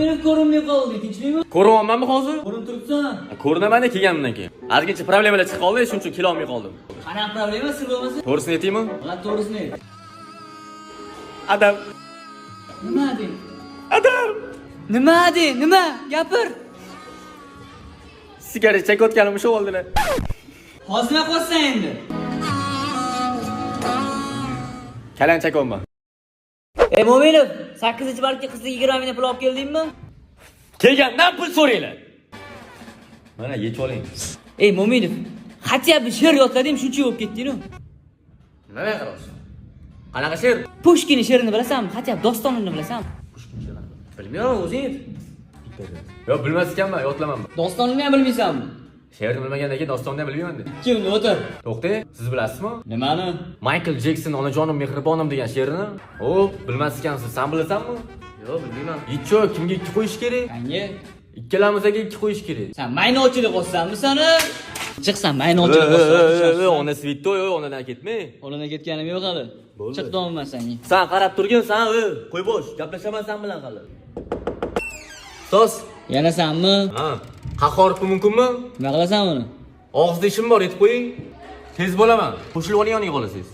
Mo'minov ko'rinmay qoldi, tinchlikmi? Ko'ryapmanmi hozir? Ko'rinib turibsan. Ko'rinaman-da kelganimdan keyin. Ozgincha problemalar chiqib qoldi, shuning uchun kela olmay qoldim. Qanaqa problema sir bo'lmasa? To'g'risini aytaymi? Mana to'g'risini ayt. Adam. Nima deng? Adam. Nima deng? Nima? Gapir. Sigaret chekayotganim shu bo'ldilar. Hozir nima qilsan endi? Kalan chekyapman. Ey Mo'minov, 8-balki qizga 20 ming pul olib keldingmi? Kelgandan pul so'raylar. Mana yechib oling. Ey Mo'minov, hatya bir she'r yodladim, shuncha bo'lib ketding-ku. Nima qarayapsan? Qanaqa she'r? Pushkin she'rini bilasanmi? Hatya dostonini bilasanmi? Pushkin she'rini. Bilmayman, o'zing. Yo'q, bilmas ekanman, yodlamanman. Dostonini ham bilmaysanmi? She'rni bilmagandan keyin dostonni ham bilmayman dedi. Kimni o'tir? To'xtang, siz bilasizmi? Nimani? Michael Jackson onajonim mehribonim degan she'rini. O, bilmas ekansiz, sen bilasanmi? Yo'q, bilmayman. Yicho, kimga 2 qo'yish kerak? Qangi? Ikkalamizga 2 qo'yish kerak. Sen maynovchilik qilsanmi sani? Chiqsan maynovchilik qilsan. Ona svitoy, onadan ketmay. Qo'lina ketganim yo'q hali. Chiq domman senga. Sen qarab turgin, sen qo'y bosh, gaplashaman sen bilan hali. Sos. Yana sanmi? Ha. Haqorat mumkinmi? Nima qilasan uni? Og'izda ishim bor, aytib qo'ying. Tez bo'laman. Qo'shilib oling yoniga qolasiz.